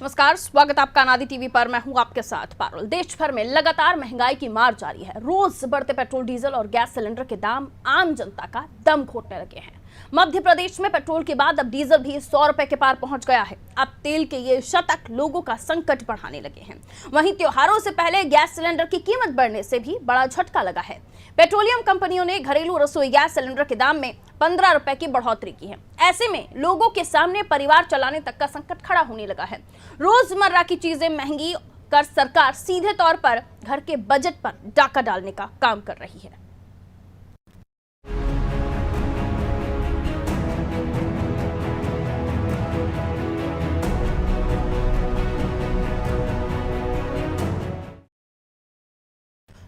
नमस्कार, स्वागत आपका अनादि टीवी पर। मैं हूं आपके साथ पारुल। देश भर में लगातार महंगाई की मार जारी है। रोज बढ़ते पेट्रोल, डीजल और गैस सिलेंडर के दाम आम जनता का दम घोटने लगे हैं। मध्य प्रदेश में पेट्रोल के बाद अब डीजल भी 100 रुपए के पार पहुंच गया है। अब तेल के ये शतक लोगों का संकट बढ़ाने लगे हैं। वहीं त्योहारों से पहले गैस सिलेंडर की कीमत बढ़ने से भी बड़ा झटका लगा है। पेट्रोलियम कंपनियों ने घरेलू रसोई गैस सिलेंडर के दाम में 15 रुपए की बढ़ोतरी की है। ऐसे में लोगों के सामने परिवार चलाने तक का संकट खड़ा होने लगा है। रोजमर्रा की चीजें महंगी कर सरकार सीधे तौर पर घर के बजट पर डाका डालने का काम कर रही है।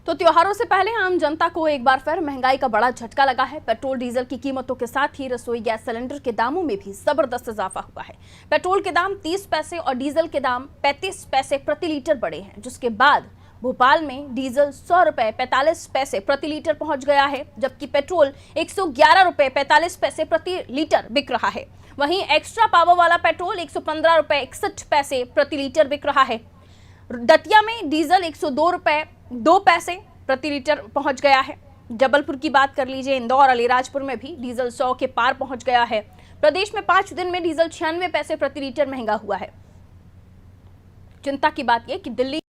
तो त्योहारों से पहले आम जनता को एक बार फिर महंगाई का बड़ा झटका लगा है। पेट्रोल डीजल की कीमतों के साथ ही रसोई गैस सिलेंडर के दामों में भी जबरदस्त इजाफा हुआ है। पेट्रोल के दाम 30 पैसे और डीजल के दाम 35 पैसे प्रति लीटर बढ़े हैं, जिसके बाद भोपाल में डीजल 100 रुपए 45 पैसे प्रति लीटर पहुंच गया है, जबकि पेट्रोल 111 रुपए 45 पैसे प्रति लीटर बिक रहा है। वहीं एक्स्ट्रा पावर वाला पेट्रोल 115 रुपए 61 पैसे प्रति लीटर बिक रहा है। दतिया में डीजल 102 रुपए 2 पैसे प्रति लीटर पहुंच गया है। जबलपुर की बात कर लीजिए, इंदौर, अलीराजपुर में भी डीजल 100 के पार पहुंच गया है। प्रदेश में 5 दिन में डीजल 96 पैसे प्रति लीटर महंगा हुआ है। चिंता की बात यह कि दिल्ली,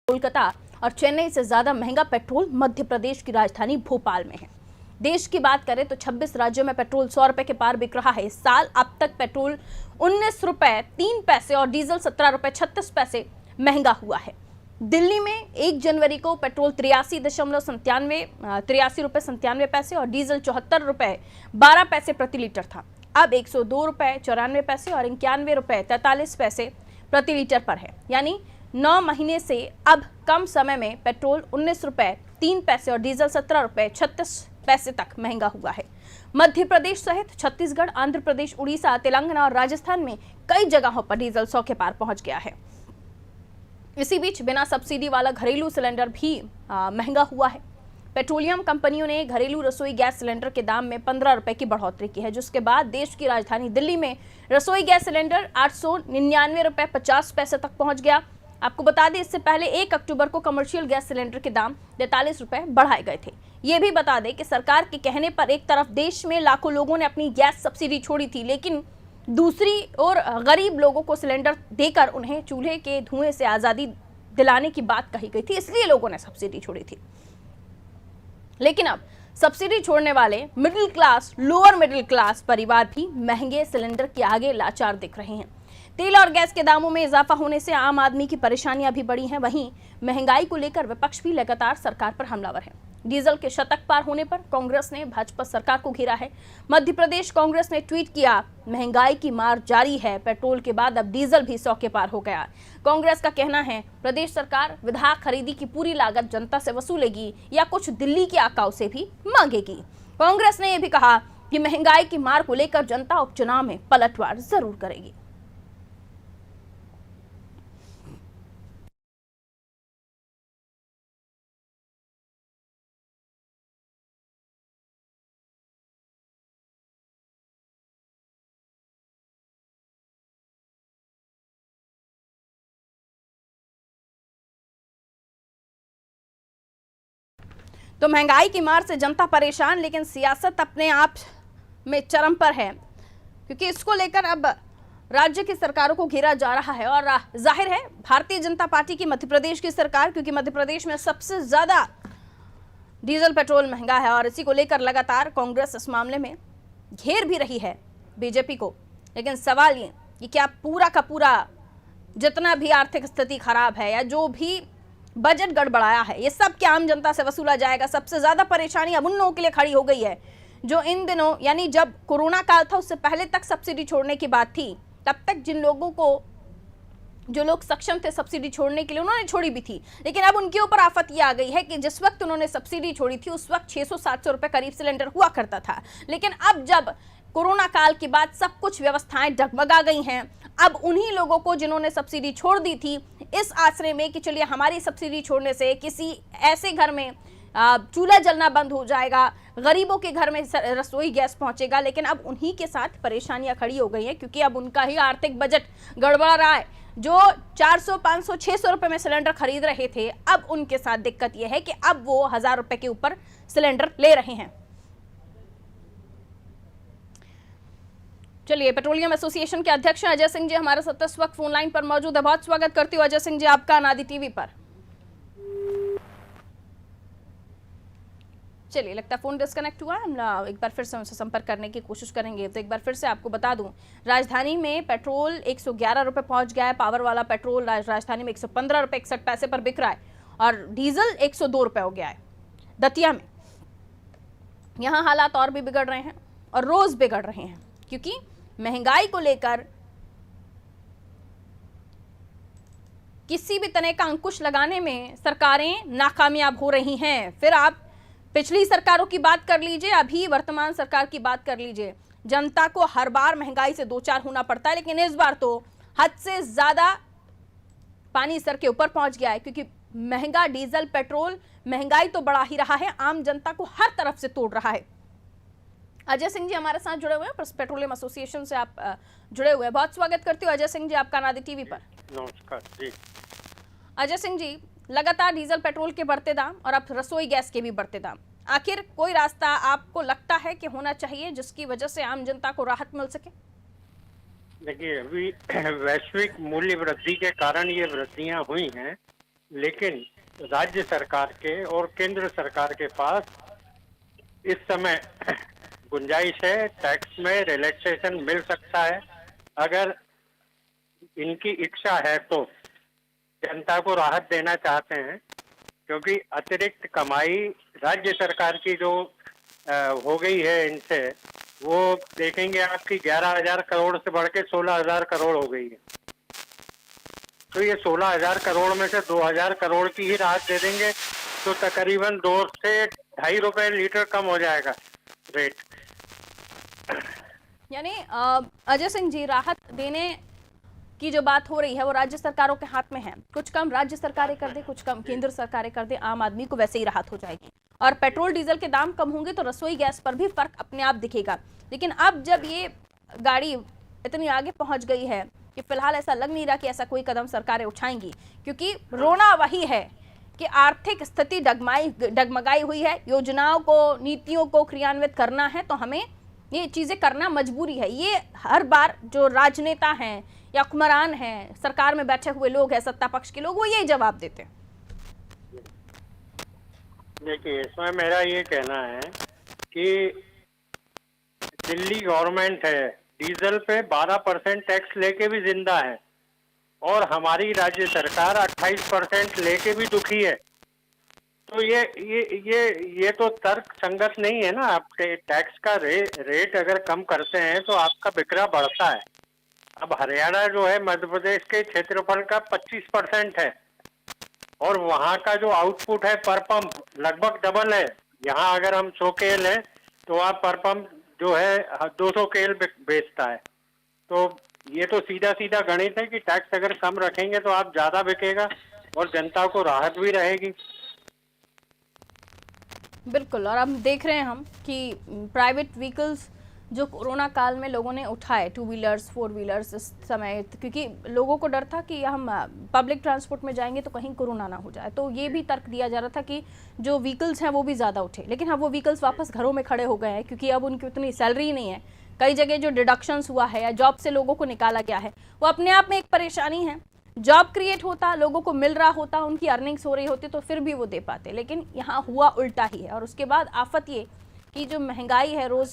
कोलकाता और चेन्नई से ज्यादा महंगा पेट्रोल मध्य प्रदेश की राजधानी भोपाल में है। देश की बात करें तो 26 राज्यों में पेट्रोल 100 रुपए के पार बिक रहा है। इस साल अब तक पेट्रोल 19 रुपए 3 पैसे और डीजल 17 रुपए 36 पैसे महंगा हुआ है। दिल्ली में 1 जनवरी को पेट्रोल 83 रुपए 97 पैसे और डीजल 74 रुपए 12 पैसे प्रति लीटर था। अब 102 रुपए 94 पैसे और 91 रुपए 43 पैसे प्रति लीटर पर है। यानी 9 महीने से अब कम समय में पेट्रोल 19 रुपए 3 पैसे और डीजल 17 रुपए 36 पैसे तक महंगा हुआ है। मध्य प्रदेश सहित छत्तीसगढ़, आंध्र प्रदेश, उड़ीसा, तेलंगाना और राजस्थान में कई जगहों पर डीजल 100 के पार पहुंच गया है। इसी बीच बिना सब्सिडी वाला घरेलू सिलेंडर भी महंगा हुआ है। पेट्रोलियम कंपनियों ने घरेलू रसोई गैस सिलेंडर के दाम में 15 रुपए की बढ़ोतरी की है, जिसके बाद देश की राजधानी दिल्ली में रसोई गैस सिलेंडर 899 रुपए 50 पैसे तक पहुंच गया। आपको बता दें, इससे पहले 1 अक्टूबर को कमर्शियल गैस सिलेंडर के दाम 43 रुपए बढ़ाए गए थे। ये भी बता दें कि सरकार के कहने पर एक तरफ देश में लाखों लोगों ने अपनी गैस सब्सिडी छोड़ी थी, लेकिन दूसरी ओर गरीब लोगों को सिलेंडर देकर उन्हें चूल्हे के धुएं से आज़ादी दिलाने की बात कही गई थी, इसलिए लोगों ने सब्सिडी छोड़ी थी। लेकिन अब सब्सिडी छोड़ने वाले middle class, lower middle class परिवार भी महंगे सिलेंडर के आगे लाचार दिख रहे हैं। तेल और गैस के दामों में इजाफा होने से आम आदमी की परेशानियां भी बढ़ी हैं। वहीं महंगाई को लेकर विपक्ष भी लगातार सरकार पर हमलावर है। डीजल के शतक पार होने पर कांग्रेस ने भाजपा सरकार को घेरा है। मध्य प्रदेश कांग्रेस ने ट्वीट किया, महंगाई की मार जारी है, पेट्रोल के बाद अब डीजल भी 100 के पार हो गया। कांग्रेस का कहना है, प्रदेश सरकार विधायक खरीदी की पूरी लागत जनता से वसूलेगी या कुछ दिल्ली के आकाओं से भी मांगेगी। कांग्रेस ने यह भी कहा कि महंगाई की मार को लेकर जनता उपचुनाव में पलटवार जरूर करेगी। तो महंगाई की मार से जनता परेशान, लेकिन सियासत अपने आप में चरम पर है, क्योंकि इसको लेकर अब राज्य की सरकारों को घेरा जा रहा है। और जाहिर है भारतीय जनता पार्टी की मध्य प्रदेश की सरकार, क्योंकि मध्य प्रदेश में सबसे ज्यादा डीजल पेट्रोल महंगा है और इसी को लेकर लगातार कांग्रेस इस मामले में घेर भी रही है बीजेपी को। लेकिन सवाल ये कि क्या पूरा का पूरा जितना भी आर्थिक स्थिति खराब है या जो भी बजट गड़बड़ाया है, ये सब क्या आम जनता से वसूला जाएगा? सबसे ज्यादा परेशानी अब उन लोगों के लिए खड़ी हो गई है जो इन दिनों, यानी जब कोरोना काल था उससे पहले तक सब्सिडी छोड़ने की बात थी, तब तक जिन लोगों को, जो लोग सक्षम थे सब्सिडी छोड़ने के लिए, उन्होंने छोड़ी भी थी। लेकिन अब उनके ऊपर आफत ये आ गई है कि जिस वक्त उन्होंने सब्सिडी छोड़ी थी उस वक्त 600-700 रुपए करीब सिलेंडर हुआ करता था। लेकिन अब जब कोरोना काल के बाद सब कुछ व्यवस्थाएं डगमगा गई हैं, अब उन्हीं लोगों को जिन्होंने सब्सिडी छोड़ दी थी, इस आश्रय में कि चलिए हमारी सब्सिडी छोड़ने से किसी ऐसे घर में चूल्हा जलना बंद हो जाएगा, गरीबों के घर में रसोई गैस पहुंचेगा। लेकिन अब उन्हीं के साथ परेशानियां खड़ी हो गई हैं, क्योंकि अब उनका ही आर्थिक बजट गड़बड़ा रहा है। जो 400, 500, 600 रुपए में सिलेंडर खरीद रहे थे, अब उनके साथ दिक्कत यह है कि अब वो 1000 रुपए के ऊपर सिलेंडर ले रहे हैं। चलिए, पेट्रोलियम एसोसिएशन के अध्यक्ष अजय सिंह जी हमारे साथ इस वक्त फोन लाइन पर मौजूद है। बहुत स्वागत करती हूँ अजय सिंह जी आपका अनादि टीवी पर। चलिए, लगता है फोन डिस्कनेक्ट हुआ। हम एक बार फिर से उनसे संपर्क करने की कोशिश करेंगे। तो एक बार फिर से आपको बता दूं, राजधानी में पेट्रोल 111 रुपए पहुंच गया है। पावर वाला पेट्रोल राजधानी में 115 रुपए 61 पैसे पर बिक रहा है, और डीजल 102 रुपए हो गया है दतिया में। यहाँ हालात और भी बिगड़ रहे हैं और रोज बिगड़ रहे हैं, क्योंकि महंगाई को लेकर किसी भी तरह का अंकुश लगाने में सरकारें नाकामयाब हो रही हैं। फिर आप पिछली सरकारों की बात कर लीजिए, अभी वर्तमान सरकार की बात कर लीजिए, जनता को हर बार महंगाई से दो चार होना पड़ता है। लेकिन इस बार तो हद से ज्यादा पानी सर के ऊपर पहुंच गया है, क्योंकि महंगा डीजल पेट्रोल महंगाई तो बढ़ा ही रहा है, आम जनता को हर तरफ से तोड़ रहा है। अजय सिंह जी हमारे साथ जुड़े हुए हैं, पेट्रोलियम एसोसिएशन से आप जुड़े हुए हैं। बहुत स्वागत करती हूँ अजय सिंह जी आपका अनादि टीवी पर। नमस्कार जी। अजय सिंह जी, लगातार डीजल पेट्रोल के बढ़ते दाम और अब रसोई गैस के भी बढ़ते दाम, आखिर कोई रास्ता आपको लगता है कि होना चाहिए जिसकी वजह से आम जनता को राहत मिल सके? देखिए, अभी वैश्विक मूल्य वृद्धि के कारण ये वृद्धियां हुई हैं, लेकिन राज्य सरकार के और केंद्र सरकार के पास इस समय गुंजाइश है। टैक्स में रिलैक्सेशन मिल सकता है अगर इनकी इच्छा है तो। जनता को राहत देना चाहते हैं, क्योंकि अतिरिक्त कमाई राज्य सरकार की जो हो गई है इनसे, वो देखेंगे आपकी 11,000 करोड़ से बढ़ के 16,000 करोड़ हो गई है। तो ये 16,000 करोड़ में से 2,000 करोड़ की ही राहत दे देंगे तो तकरीबन 2 से 2.5 रुपए लीटर कम हो जाएगा रेट। यानी अजय सिंह जी, राहत देने की जो बात हो रही है वो राज्य सरकारों के हाथ में है। कुछ कम राज्य सरकारें कर दे, कुछ कम केंद्र सरकारें कर दे, आम आदमी को वैसे ही राहत हो जाएगी। और पेट्रोल डीजल के दाम कम होंगे तो रसोई गैस पर भी फर्क अपने आप दिखेगा। लेकिन अब जब ये गाड़ी इतनी आगे पहुंच गई है कि फिलहाल ऐसा लग नहीं रहा कि ऐसा कोई कदम सरकारें उठाएंगी, क्योंकि रोना वही है कि आर्थिक स्थिति डगमगाई हुई है। योजनाओं को, नीतियों को क्रियान्वित करना है तो हमें ये चीजें करना मजबूरी है। ये हर बार जो राजनेता हैं या हुक्मरान हैं, सरकार में बैठे हुए लोग हैं, सत्ता पक्ष के लोग, वो यही जवाब देते हैं। देखिए, इसमें मेरा ये कहना है कि दिल्ली गवर्नमेंट है, डीजल पे 12% टैक्स लेके भी जिंदा है, और हमारी राज्य सरकार 28% लेके भी दुखी है। तो ये तो तर्क संगत नहीं है ना। आप टैक्स का रेट अगर कम करते हैं तो आपका बिक्रा बढ़ता है। अब हरियाणा जो है मध्य प्रदेश के क्षेत्रफल का 25% है, और वहाँ का जो आउटपुट है पर पंप लगभग डबल है। यहाँ अगर हम 100 केल है तो वहाँ पर पंप जो है 200 केल बेचता है। तो ये तो सीधा सीधा गणित है कि टैक्स अगर कम रखेंगे तो आप ज्यादा बिकेगा और जनता को राहत भी रहेगी। बिल्कुल। और अब देख रहे हैं हम कि प्राइवेट व्हीकल्स जो कोरोना काल में लोगों ने उठाए, 2 व्हीलर्स 4 व्हीलर्स इस समय, क्योंकि लोगों को डर था कि हम पब्लिक ट्रांसपोर्ट में जाएंगे तो कहीं कोरोना ना हो जाए, तो ये भी तर्क दिया जा रहा था कि जो व्हीकल्स हैं वो भी ज़्यादा उठे। लेकिन अब वो व्हीकल्स वापस घरों में खड़े हो गए हैं, क्योंकि अब उनकी उतनी सैलरी नहीं है। कई जगह जो डिडक्शंस हुआ है या जॉब से लोगों को निकाला गया है, वो अपने आप में एक परेशानी है। जॉब क्रिएट होता, लोगों को मिल रहा होता, उनकी अर्निंग्स हो रही होती तो फिर भी वो दे पाते। लेकिन यहाँ हुआ उल्टा ही है। और उसके बाद आफत ये कि जो महंगाई है रोज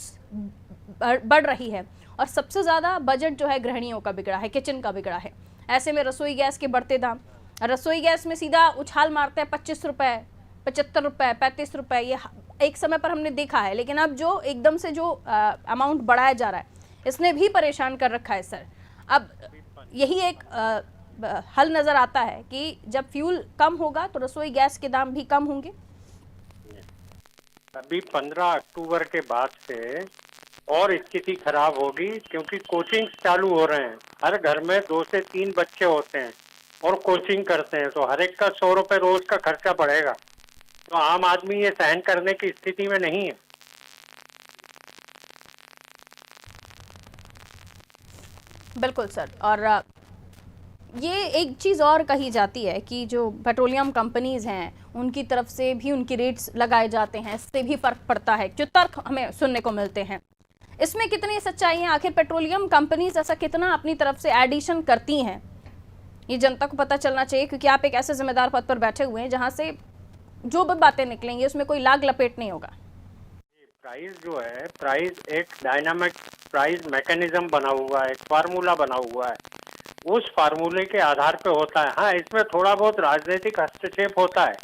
बढ़ रही है, और सबसे ज़्यादा बजट जो है गृहिणियों का बिगड़ा है, किचन का बिगड़ा है। ऐसे में रसोई गैस के बढ़ते दाम, रसोई गैस में सीधा उछाल मारते हैं 25 रुपये, 75 रुपये, 35 रुपये, ये एक समय पर हमने देखा है। लेकिन अब जो एकदम से जो अमाउंट बढ़ाया जा रहा है, इसने भी परेशान कर रखा है सर। अब यही एक हल नज़र आता है कि जब फ्यूल कम होगा तो रसोई गैस के दाम भी कम होंगे। अभी 15 अक्टूबर के बाद से और स्थिति खराब होगी, क्योंकि कोचिंग चालू हो रहे हैं। हर घर में 2 से 3 बच्चे होते हैं और कोचिंग करते हैं, तो हर एक का 100 रुपये रोज का खर्चा बढ़ेगा। तो आम आदमी ये सहन करने की स्थिति में नहीं है। बिल्कुल सर। और ये एक चीज़ और कही जाती है कि जो पेट्रोलियम कंपनीज हैं उनकी तरफ से भी उनकी रेट्स लगाए जाते हैं, इससे भी फर्क पड़ता है, जो तर्क हमें सुनने को मिलते हैं। इसमें कितनी सच्चाई है? आखिर पेट्रोलियम कंपनीज ऐसा कितना अपनी तरफ से एडिशन करती हैं, ये जनता को पता चलना चाहिए, क्योंकि आप एक ऐसे जिम्मेदार पद पर बैठे हुए हैं जहां से जो भी बातें निकलेंगी उसमें कोई लाग लपेट नहीं होगा। प्राइस जो है, प्राइस एक डायनामिक प्राइस मैकेनिज्म बना हुआ है, एक फार्मूला बना हुआ है, उस फार्मूले के आधार पे होता है। हाँ, इसमें थोड़ा बहुत राजनीतिक हस्तक्षेप होता है,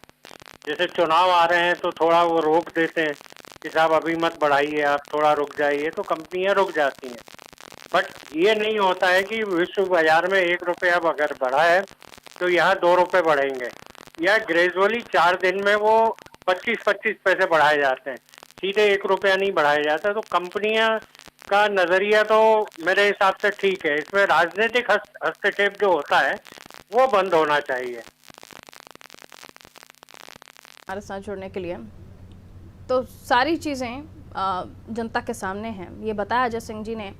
जैसे चुनाव आ रहे हैं तो थोड़ा वो रोक देते हैं कि साहब अभी मत बढ़ाइए, आप थोड़ा रुक जाइए, तो कंपनियां रुक जाती हैं। बट ये नहीं होता है कि विश्व बाजार में 1 रुपया अब अगर बढ़ा है तो यहाँ 2 रुपये बढ़ेंगे, या ग्रेजुअली 4 दिन में वो 25-25 पैसे बढ़ाए जाते हैं, सीधे 1 रुपया नहीं बढ़ाया जाता। तो कंपनियां का नजरिया तो मेरे हिसाब से ठीक है, इसमें राजनीतिक हस्तक्षेप जो होता है वो बंद होना चाहिए। हमारे साथ जुड़ने के लिए। तो सारी चीज़ें जनता के सामने हैं। ये बताया अजय सिंह जी ने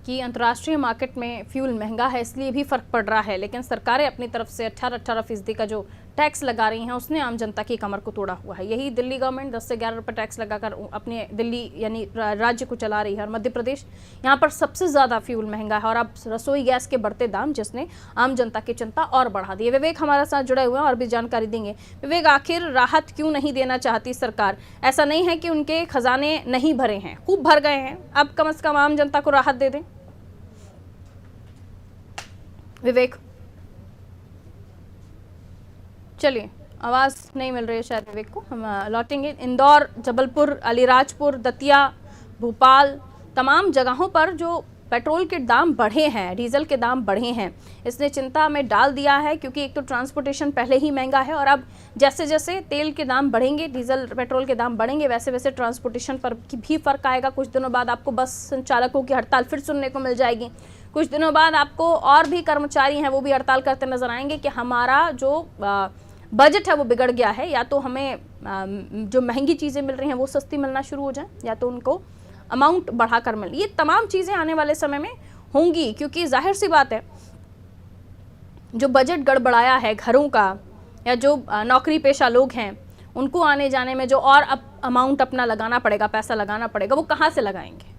कि अंतर्राष्ट्रीय मार्केट में फ्यूल महंगा है, इसलिए भी फ़र्क पड़ रहा है, लेकिन सरकारें अपनी तरफ से 18% का जो टैक्स लगा रही हैं उसने आम जनता की कमर को तोड़ा हुआ है। यही दिल्ली गवर्नमेंट 10 से 11 रुपये टैक्स लगाकर अपने दिल्ली यानी राज्य को चला रही है। और मध्य प्रदेश यहाँ पर सबसे ज़्यादा फ्यूल महंगा है, और अब रसोई गैस के बढ़ते दाम जिसने आम जनता की चिंता और बढ़ा दी है। विवेक हमारे साथ जुड़े हुए हैं और भी जानकारी देंगे। विवेक, आखिर राहत क्यों नहीं देना चाहती सरकार? ऐसा नहीं है कि उनके खजाने नहीं भरे हैं, खूब भर गए हैं, अब कम से कम आम जनता को राहत दे दें। विवेक, चलिए, आवाज़ नहीं मिल रही है शायद विवेक को, हम लौटेंगे। इंदौर, जबलपुर, अलीराजपुर, दतिया, भोपाल, तमाम जगहों पर जो पेट्रोल के दाम बढ़े हैं, डीजल के दाम बढ़े हैं, इसने चिंता में डाल दिया है, क्योंकि एक तो ट्रांसपोर्टेशन पहले ही महंगा है, और अब जैसे जैसे तेल के दाम बढ़ेंगे, डीजल पेट्रोल के दाम बढ़ेंगे, वैसे वैसे ट्रांसपोर्टेशन पर भी फर्क आएगा। कुछ दिनों बाद आपको बस संचालकों की हड़ताल फिर सुनने को मिल जाएगी। कुछ दिनों बाद आपको और भी कर्मचारी हैं वो भी हड़ताल करते नजर आएंगे कि हमारा जो बजट है वो बिगड़ गया है, या तो हमें जो महंगी चीज़ें मिल रही हैं वो सस्ती मिलना शुरू हो जाए, या तो उनको अमाउंट बढ़ाकर मिले। ये तमाम चीज़ें आने वाले समय में होंगी, क्योंकि जाहिर सी बात है जो बजट गड़बड़ाया है घरों का, या जो नौकरी पेशा लोग हैं उनको आने जाने में जो और अमाउंट अपना लगाना पड़ेगा, पैसा लगाना पड़ेगा, वो कहाँ से लगाएंगे?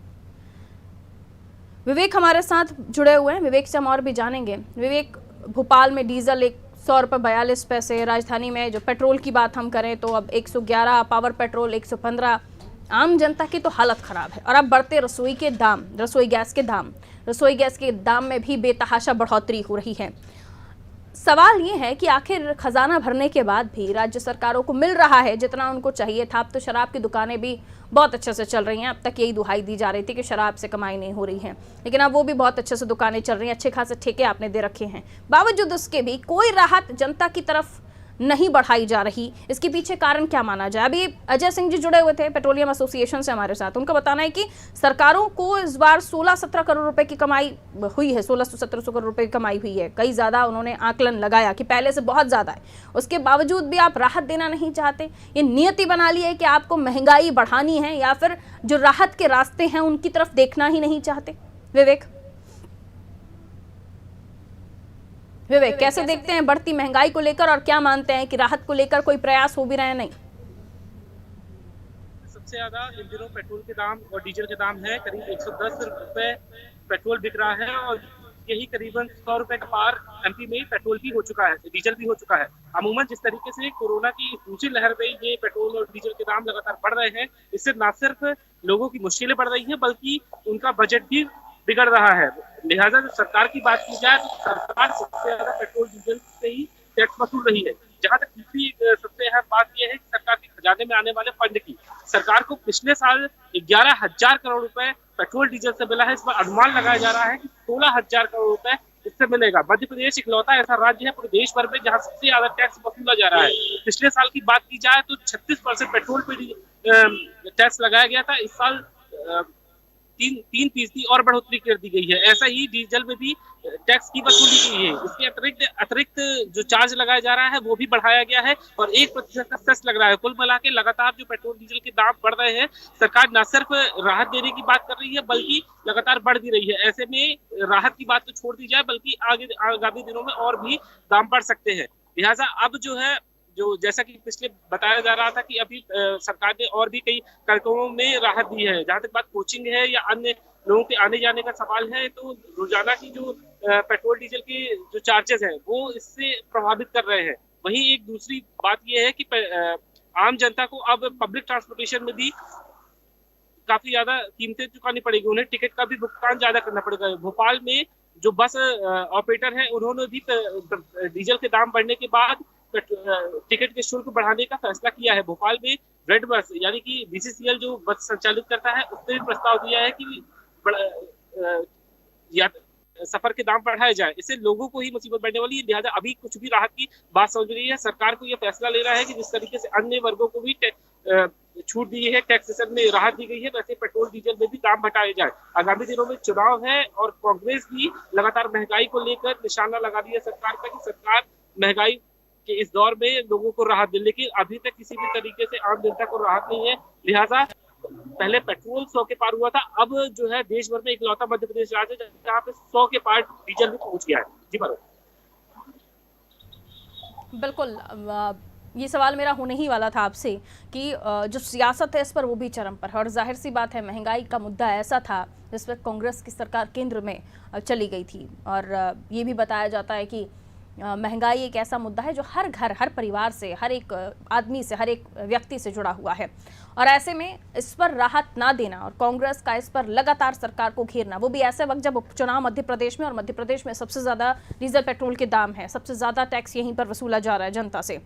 विवेक हमारे साथ जुड़े हुए हैं, विवेक से हम और भी जानेंगे। विवेक, भोपाल में डीजल 100 रुपये 42 पैसे, राजधानी में जो पेट्रोल की बात हम करें तो अब 111, पावर पेट्रोल 115, आम जनता की तो हालत ख़राब है। और अब बढ़ते रसोई के दाम, रसोई गैस के दाम में भी बेतहाशा बढ़ोतरी हो रही है। सवाल ये है कि आखिर खजाना भरने के बाद भी राज्य सरकारों को मिल रहा है जितना उनको चाहिए था? अब तो शराब की दुकानें भी बहुत अच्छे से चल रही हैं। अब तक यही दुहाई दी जा रही थी कि शराब से कमाई नहीं हो रही है, लेकिन अब वो भी बहुत अच्छे से दुकानें चल रही हैं, अच्छे खासे ठेके आपने दे रखे हैं। बावजूद उसके भी कोई राहत जनता की तरफ नहीं बढ़ाई जा रही। इसके पीछे कारण क्या माना जाए? अभी अजय सिंह जी जुड़े हुए थे पेट्रोलियम एसोसिएशन से हमारे साथ, उनका बताना है कि सरकारों को इस बार 16-17 करोड़ रुपए की कमाई हुई है, 1600-1700 करोड़ रुपए की कमाई हुई है। कई ज़्यादा उन्होंने आकलन लगाया कि पहले से बहुत ज़्यादा है। उसके बावजूद भी आप राहत देना नहीं चाहते। ये नियति बना ली है कि आपको महंगाई बढ़ानी है, या फिर जो राहत के रास्ते हैं उनकी तरफ देखना ही नहीं चाहते? विवेक, कैसे देखते हैं बढ़ती महंगाई को लेकर, और क्या मानते हैं कि राहत को लेकर कोई प्रयास हो भी रहे हैं? नहीं, सबसे ज्यादा इन दिनों पेट्रोल के दाम और डीजल के दाम है, करीब 110 रुपए पेट्रोल बिक रहा है, और यही करीबन 100 रुपए का पार एमपी में पेट्रोल भी हो चुका है, डीजल भी हो चुका है। अमूमन जिस तरीके से कोरोना की दूसरी लहर में ये पेट्रोल और डीजल के दाम लगातार बढ़ रहे हैं, इससे न सिर्फ लोगों की मुश्किलें बढ़ रही है, बल्कि उनका बजट भी बिगड़ रहा है। लिहाजा सरकार की बात की जाए तो सरकार सबसे ज्यादा पेट्रोल डीजल से ही टैक्स वसूल रही है। जहां तक दूसरी सबसे अहम बात यह है कि सरकार के खजाने में आने वाले फंड की, सरकार को पिछले साल 11,000 करोड़ रुपए पेट्रोल डीजल से मिला है। इस पर अनुमान लगाया जा रहा है कि 16,000 करोड़ रुपए इससे मिलेगा। मध्य प्रदेश इकलौता ऐसा राज्य है पूरे देश भर में जहां सबसे ज्यादा टैक्स वसूला जा रहा है। पिछले साल की बात की जाए तो 36% पेट्रोल पे टैक्स लगाया गया था। इस साल तीन फीसदी और बढ़ोतरी कर दी गई है। ऐसा ही डीजल में भी टैक्स की वसूली गई है। इसके अतिरिक्त जो चार्ज लगाया जा रहा है वो भी बढ़ाया गया है और 1% का सेस लग रहा है। कुल मिला के लगातार जो पेट्रोल डीजल के दाम बढ़ रहे हैं, सरकार न सिर्फ राहत देने की बात कर रही है बल्कि लगातार बढ़ भी रही है। ऐसे में राहत की बात तो छोड़ दी जाए, बल्कि आगामी दिनों में और भी दाम बढ़ सकते हैं। लिहाजा अब जो है, जो जैसा कि पिछले बताया जा रहा था कि अभी सरकार ने और भी कई कार्यक्रमों में राहत दी है। जहां तक बात कोचिंग है या अन्य लोगों के आने जाने का सवाल है, तो रोजाना की जो पेट्रोल डीजल के जो चार्जेस हैं वो इससे प्रभावित कर रहे हैं। वहीं एक दूसरी बात यह है कि आम जनता को अब पब्लिक ट्रांसपोर्टेशन में भी काफी ज्यादा कीमतें चुकानी पड़ेगी। उन्हें टिकट का भी भुगतान ज्यादा करना पड़ेगा। भोपाल में जो बस ऑपरेटर है उन्होंने भी डीजल के दाम बढ़ने के बाद टिकट के शुल्क बढ़ाने का फैसला किया है। भोपाल में रेड बस यानी कि बीसीसीएल जो बस संचालित करता है उसने भी प्रस्ताव दिया है कि सफर के दाम बढ़ाए जाए। इससे लोगों को ही मुसीबत बढ़ने वाली है। लिहाजा अभी कुछ भी राहत की बात समझ रही है। सरकार को यह फैसला लेना है कि जिस तरीके से अन्य वर्गों को भी छूट दी है, टैक्सेशन में राहत दी गई है, वैसे पेट्रोल डीजल में भी दाम घटाए जाए। आगामी दिनों में चुनाव है और कांग्रेस भी लगातार महंगाई को लेकर निशाना लगा रही है सरकार का कि सरकार महंगाई के इस दौर में लोगों को राहत दे, लेकिन अभी तक किसी भी तरीके से आम जनता को राहत नहीं है। लिहाजा पहले पेट्रोल 100 के पार हुआ था, अब जो है देश भर में इकलौता मध्य प्रदेश राज्य है जहाँ पे 100 के पार डीजल भी पहुंच गया है। जी बिल्कुल, ये सवाल मेरा होने ही वाला था आपसे कि जो सियासत है इस पर वो भी चरम पर है और जाहिर सी बात है महंगाई का मुद्दा ऐसा था जिस पर कांग्रेस की सरकार केंद्र में चली गई थी और ये भी बताया जाता है कि महंगाई एक ऐसा मुद्दा है जो हर घर, हर परिवार से, हर एक आदमी से, हर एक व्यक्ति से जुड़ा हुआ है और ऐसे में इस पर राहत ना देना और कांग्रेस का इस पर लगातार सरकार को घेरना, वो भी ऐसे वक्त जब उपचुनाव मध्य प्रदेश में और मध्य प्रदेश में सबसे ज़्यादा डीजल पेट्रोल के दाम है, सबसे ज़्यादा टैक्स यहीं पर वसूला जा रहा है जनता से।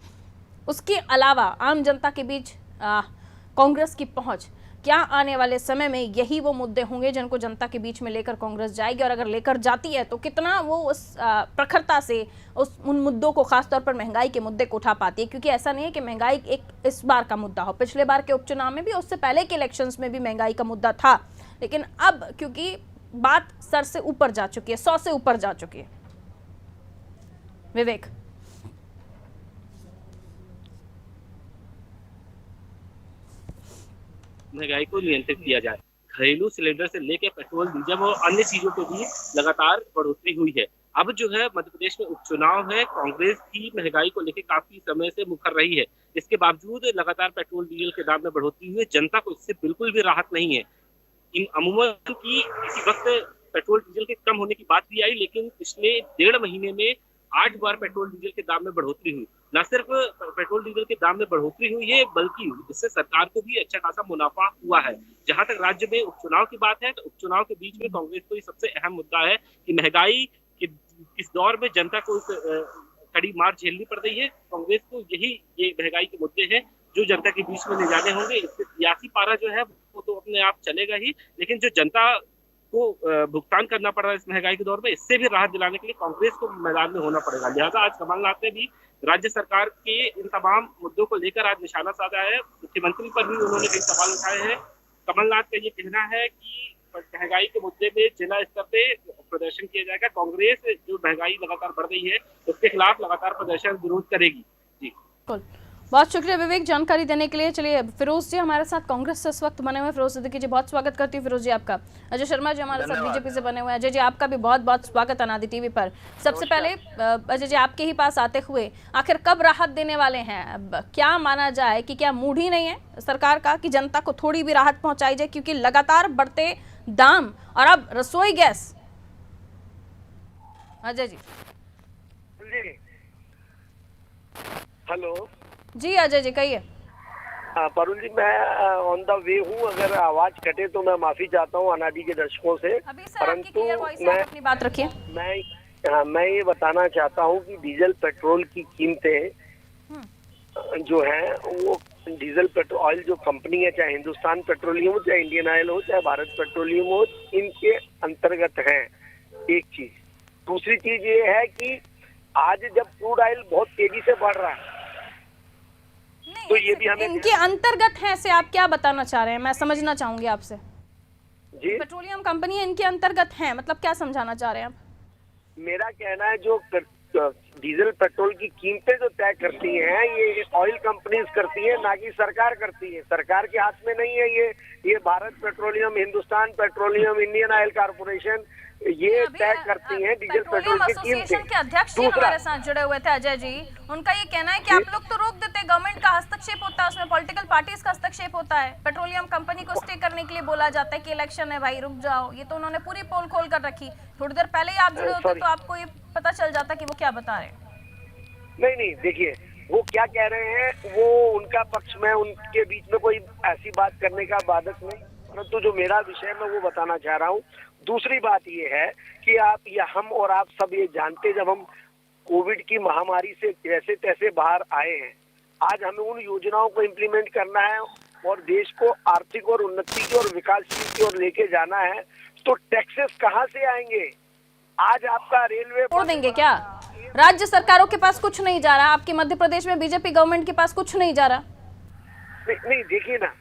उसके अलावा आम जनता के बीच कांग्रेस की पहुंच, क्या आने वाले समय में यही वो मुद्दे होंगे जिनको जनता के बीच में लेकर कांग्रेस जाएगी और अगर लेकर जाती है तो कितना वो उस प्रखरता से उन मुद्दों को, खासतौर पर महंगाई के मुद्दे को उठा पाती है? क्योंकि ऐसा नहीं है कि महंगाई एक इस बार का मुद्दा हो, पिछले बार के उपचुनाव में भी, उससे पहले के इलेक्शंस में भी महंगाई का मुद्दा था, लेकिन अब क्योंकि बात सर से ऊपर जा चुकी है, 100 से ऊपर जा चुकी है। विवेक, महंगाई को नियंत्रित किया जाए। घरेलू सिलेंडर से लेकर पेट्रोल, डीजल और अन्य चीजों पे भी लगातार बढ़ोतरी हुई है। अब जो है मध्य प्रदेश में उपचुनाव है, कांग्रेस की महंगाई को लेकर काफी समय से मुखर रही है। इसके बावजूद लगातार पेट्रोल डीजल के दाम में बढ़ोतरी हुई है। जनता को इससे बिल्कुल भी राहत नहीं है। अमूमन की किसी वक्त पेट्रोल डीजल के कम होने की बात भी आई, लेकिन पिछले 1.5 महीने में 8 बार पेट्रोल डीजल के दाम में बढ़ोतरी हुई। न सिर्फ पेट्रोल डीजल के दाम में बढ़ोतरी हुई है, बल्कि इससे सरकार को भी अच्छा खासा मुनाफा हुआ है। जहां तक राज्य में उपचुनाव की बात है, तो उपचुनाव के बीच में कांग्रेस को ये सबसे अहम मुद्दा है कि महंगाई के इस दौर में जनता को कड़ी मार झेलनी पड़ रही है। कांग्रेस को ये महंगाई के मुद्दे हैं जो जनता के बीच में ले जाने होंगे। इससे सियासी पारा जो है वो तो अपने आप चलेगा ही, लेकिन जो जनता को भुगतान करना पड़ रहा है इस महंगाई के दौर में, इससे भी राहत दिलाने के लिए कांग्रेस को मैदान में होना पड़ेगा। लिहाजा आज कमलनाथ ने भी राज्य सरकार के इन तमाम मुद्दों को लेकर आज निशाना साधा है। मुख्यमंत्री पर भी उन्होंने कई सवाल उठाए हैं। कमलनाथ का ये कहना है कि महंगाई के मुद्दे में जिला स्तर पे प्रदर्शन किया जाएगा। कांग्रेस जो महंगाई लगातार बढ़ रही है उसके खिलाफ लगातार प्रदर्शन विरोध करेगी। जी बहुत शुक्रिया विवेक जानकारी देने के लिए। चलिए फिरोज जी हमारे साथ कांग्रेस से इस वक्त बने हुए फिरोज सिद्दीकी जी, बहुत स्वागत करती हूँ फिरोज जी आपका। अजय शर्मा जी हमारे साथ बीजेपी से बने हुए हैं। अजय जी आपका भी बहुत बहुत स्वागत अनादि टीवी पर। सबसे पहले अजय जी आपके ही पास आते हुए, आखिर कब राहत देने वाले हैं? अब क्या माना जाए कि क्या मूड ही नहीं है सरकार का कि जनता को थोड़ी भी राहत पहुंचाई जाए, क्योंकि लगातार बढ़ते दाम और अब रसोई गैस। अजय जी। हेलो जी अजय जी कहिए। परुल जी, मैं ऑन द वे हूँ, अगर आवाज कटे तो मैं माफी चाहता हूँ अनादि के दर्शकों से। परंतु मैं अपनी बात रखिए। मैं ये बताना चाहता हूँ कि डीजल पेट्रोल की कीमतें जो हैं वो डीजल पेट्रोल ऑयल जो कंपनी है, चाहे हिंदुस्तान पेट्रोलियम हो, चाहे इंडियन ऑयल हो, चाहे भारत पेट्रोलियम हो, इनके अंतर्गत हैं। एक चीज। दूसरी चीज ये है कि आज जब क्रूड ऑयल बहुत तेजी से बढ़ रहा है तो ये भी हमें इनके अंतर्गत है से आप क्या बताना चाह रहे हैं, मैं समझना चाहूंगी आपसे। जी, पेट्रोलियम कंपनी इनके अंतर्गत हैं, मतलब क्या समझाना चाह रहे हैं आप? मेरा कहना है जो डीजल पेट्रोल की कीमतें जो तय करती हैं ये ऑयल कंपनीज करती हैं, ना कि सरकार करती है। सरकार के हाथ में नहीं है ये Bharat petroleum, Hindustan petroleum, Indian oil corporation ये तय करती हैं डीजल पेट्रोल की एसोसिएशन के कीमतें। अध्यक्ष जी हमारे साथ जुड़े हुए थे, अजय जी। उनका ये कहना है कि आप लोग तो रोक देते, गवर्नमेंट का हस्तक्षेप होता है उसमें, पॉलिटिकल पार्टीज का हस्तक्षेप होता है, पेट्रोलियम कंपनी को स्टे करने के लिए बोला जाता है कि इलेक्शन है भाई रुक जाओ। ये तो उन्होंने पूरी पोल खोल कर रखी। थोड़ी देर पहले ही आप जुड़े होते तो आपको ये पता चल जाता कि वो क्या बता रहे हैं। नहीं, देखिए वो क्या कह रहे हैं वो उनका पक्ष में, उनके बीच में कोई ऐसी बात करने का बाधक नहीं, परंतु जो मेरा विषय मैं वो बताना चाह रहा हूँ। दूसरी बात ये है कि आप या हम और आप सब ये जानते, जब हम कोविड की महामारी से जैसे तैसे बाहर आए हैं, आज हमें उन योजनाओं को इम्प्लीमेंट करना है और देश को आर्थिक और उन्नति की और विकासशील की ओर लेके जाना है, तो टैक्सेस कहाँ से आएंगे? आज आपका रेलवे छोड़ देंगे क्या? राज्य सरकारों के पास कुछ नहीं जा रहा, आपके मध्य प्रदेश में बीजेपी गवर्नमेंट के पास कुछ नहीं जा रहा। नहीं देखिए ना,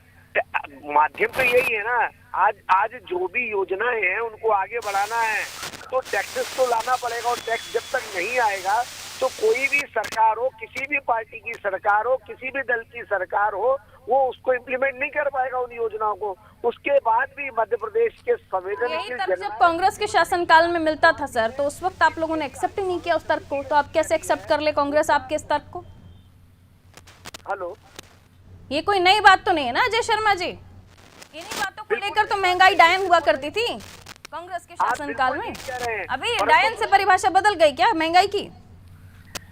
माध्यम तो यही है ना, आज जो भी योजनाएं हैं उनको आगे बढ़ाना है तो टैक्सेस तो लाना पड़ेगा, और टैक्स जब तक नहीं आएगा तो कोई भी सरकार हो, किसी भी पार्टी की सरकार हो, किसी भी दल की सरकार हो, वो उसको इम्प्लीमेंट नहीं कर पाएगा उन योजनाओं को। उसके बाद भी मध्य प्रदेश के संवेदनशील जब कांग्रेस के शासनकाल में मिलता था सर, तो उस वक्त आप लोगों ने एक्सेप्ट ही नहीं किया उस तर्क को, तो आप कैसे एक्सेप्ट कर ले कांग्रेस आपके इस तर्क को? हेलो, ये कोई नई बात तो नहीं है ना अजय शर्मा जी? इन्हीं बातों को लेकर तो महंगाई डायन हुआ करती थी कांग्रेस के शासनकाल में। अभी डायन से परिभाषा बदल गई क्या महंगाई की?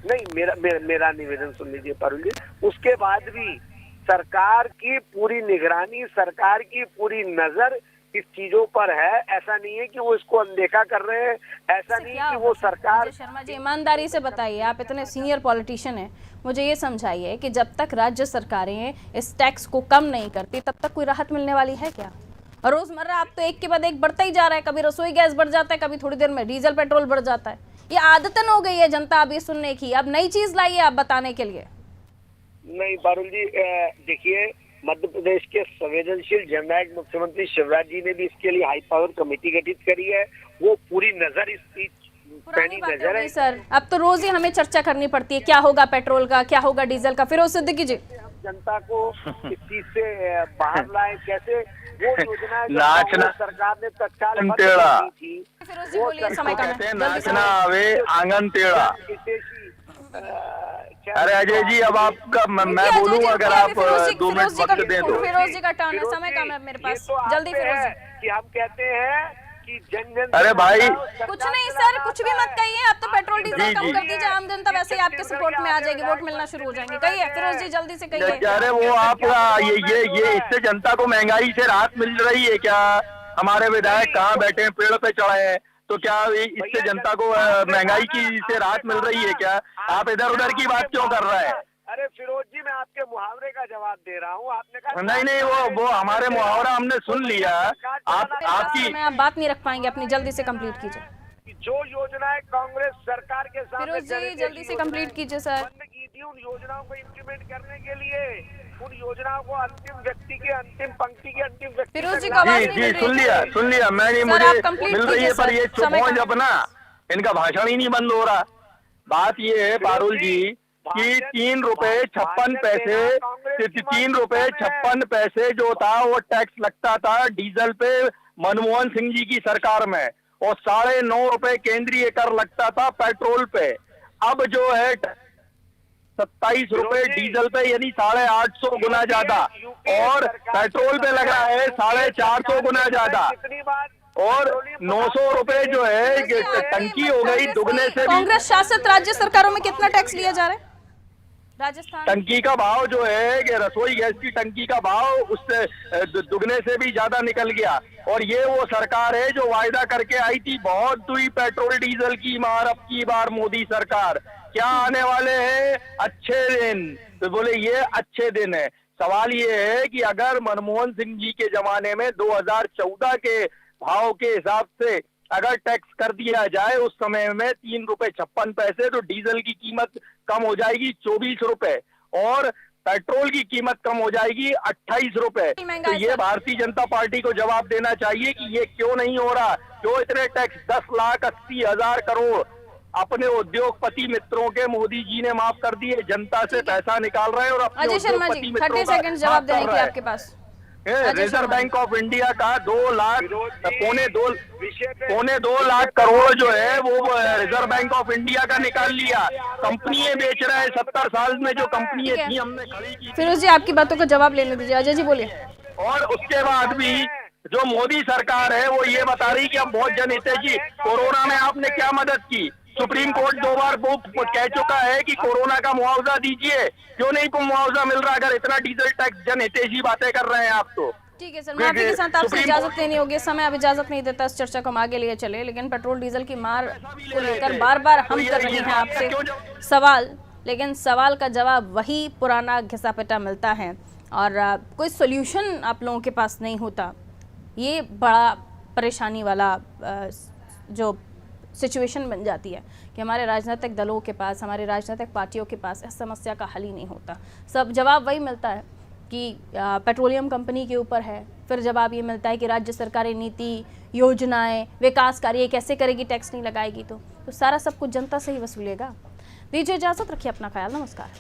नहीं, मेरा निवेदन सुन लीजिए पारुल जी। उसके बाद भी सरकार की पूरी निगरानी, सरकार की पूरी नजर इस चीजों पर है। ऐसा नहीं है कि वो इसको अनदेखा कर रहे हैं, ऐसा नहीं है कि वो सरकार। शर्मा जी ईमानदारी से बताइए, आप इतने सीनियर पॉलिटिशियन हैं, मुझे ये समझाइए कि जब तक राज्य सरकारें इस टैक्स को कम नहीं करती तब तक कोई राहत मिलने वाली है क्या? और रोजमर्रा आप तो एक के बाद एक बढ़ता ही जा रहा है, कभी रसोई गैस बढ़ जाता है, कभी थोड़ी देर में डीजल पेट्रोल बढ़ जाता है। ये आदतन हो गई है जनता अब ये सुनने की। अब नई चीज लाइए आप बताने के लिए। नहीं पारुल जी, देखिए मध्य प्रदेश के संवेदनशील जननायक मुख्यमंत्री शिवराज जी ने भी इसके लिए हाई पावर कमेटी गठित करी है। वो पूरी नजर इस पैनी नजर है सर। अब तो रोज ही हमें चर्चा करनी पड़ती है, क्या होगा पेट्रोल का, क्या होगा डीजल का। फिरोज सिद्दीकी जी, जनता को इस चीज से बाहर लाए, कैसे वो योजना सरकार ने तत्काल की थी। फिरोज जी बोलिए, समय कम है। नाचना आवे आंगन टेढ़ा। अरे अजय जी, अब आपका मैं बोलूंगा, अगर आप 2 मिनट वक्त दें तो। फिरोज जी का टर्न है, समय कम है मेरे पास, जल्दी फिरोज जी। कि हम कहते हैं कि जन अरे भाई कुछ नहीं सर, कुछ भी मत कहिए, आप तो पेट्रोल डीजल कम कर दीजिए, आम जनता वैसे ही आपके सपोर्ट में आ जाएगी, वोट मिलना शुरू हो जाएंगे। कहिए फिरोज जी, जल्दी से कहिए। अरे वो आप ये इससे जनता को महंगाई से राहत मिल रही है क्या? हमारे विधायक कहाँ बैठे हैं, पेड़ पे चढ़े हैं, तो क्या इससे जनता को महंगाई की से राहत मिल रही है क्या? आप इधर उधर की बात क्यों कर रहे हैं? अरे फिरोज जी, मैं आपके मुहावरे का जवाब दे रहा हूँ। आपने कहा नहीं, वो हमारे मुहावरा हमने सुन लिया। आपकी आप बात नहीं रख पाएंगे अपनी, जल्दी से कंप्लीट कीजिए। जो योजनाएं कांग्रेस सरकार के सामने फिरोज जी जल्दी से कंप्लीट कीजिए सर। बंद की थी, उन योजनाओं को इम्प्लीमेंट करने के लिए, उन योजनाओं को अंतिम व्यक्ति के अंतिम पंक्ति के अंतिम व्यक्ति फिरोज जी का आवाज नहीं जी सुन लिया मैं, मुझे मिल रही है, पर ये चुप हो जब ना, इनका भाषण ही नहीं बंद हो रहा। बात ये है पारुल जी कि 3 रुपए 56 पैसे 3 रुपए 56 पैसे जो था वो टैक्स लगता था डीजल पे मनमोहन सिंह जी की सरकार में, और 9.5 रुपए केंद्रीय कर लगता था पेट्रोल पे। अब जो है 27 रुपए डीजल पे, यानी 850 गुना ज्यादा, और पेट्रोल पे लग रहा है 450 गुना ज्यादा, और 900 रुपए जो है टंकी हो गई दुगने से। कांग्रेस शासित राज्य सरकारों में कितना टैक्स लिया जा रहा है? राजस्थान टंकी का भाव जो है कि रसोई गैस की टंकी का भाव उससे दुगने से भी ज्यादा निकल गया। और ये वो सरकार है जो वायदा करके आई थी, बहुत हुई पेट्रोल डीजल की मार, अब की बार मोदी सरकार। क्या आने वाले हैं अच्छे दिन, तो बोले ये अच्छे दिन है। सवाल ये है कि अगर मनमोहन सिंह जी के जमाने में 2014 के भाव के हिसाब से अगर टैक्स कर दिया जाए उस समय में 3 रुपए 56 पैसे, तो डीजल की कीमत कम हो जाएगी 24 रुपए, और पेट्रोल की कीमत कम हो जाएगी 28 रुपए। तो ये भारतीय जनता पार्टी को जवाब देना चाहिए कि ये क्यों नहीं हो रहा, क्यों इतने टैक्स 10,80,000 करोड़ अपने उद्योगपति मित्रों के मोदी जी ने माफ कर दिए, जनता से पैसा निकाल रहे हैं और अपने अजय शर्मा जी उद्योगपति मित्रों 30 सेकंड जवाब देने की आपके पास। रिजर्व बैंक ऑफ इंडिया का 2 लाख करोड़ जो है वो रिजर्व बैंक ऑफ इंडिया का निकाल लिया, कंपनियां बेच रहा है। 70 साल में जो कंपनियां थी हमने खड़ी की। फिरोज जी आपकी बातों का जवाब लेने दीजिए। अजय जी बोलिए। और उसके बाद भी जो मोदी सरकार है वो ये बता रही कि हम बहुत जनहितैषी, कोरोना में आपने क्या मदद की? सुप्रीम कोर्ट 2 बार वो कह चुका है कि कोरोना का मुआवजा दीजिए, क्यों नहीं को मुआवजा मिल रहा अगर इतना डीजल टैक्स जनहितैषी बातें कर रहे हैं आप तो। ठीक है सर, माफी के साथ आपसे इजाजत लेनी होगी, समय अब इजाजत नहीं देता इस चर्चा को हम आगे लिए चले, लेकिन पेट्रोल डीजल की मार को लेकर बार बार हम कर रहे हैं आपसे सवाल, लेकिन सवाल का जवाब वही पुराना घिसा पिटा मिलता है और कोई सोल्यूशन आप लोगों के पास नहीं होता। ये बड़ा परेशानी वाला जो सिचुएशन बन जाती है कि हमारे राजनीतिक दलों के पास, हमारे राजनीतिक पार्टियों के पास इस समस्या का हल ही नहीं होता। सब जवाब वही मिलता है कि पेट्रोलियम कंपनी के ऊपर है, फिर जवाब ये मिलता है कि राज्य सरकारें नीति, योजनाएं, विकास कार्य कैसे करेगी, टैक्स नहीं लगाएगी तो सारा सब कुछ जनता से ही वसूलेगा। दीजिए इजाज़त, रखिए अपना ख्याल, नमस्कार।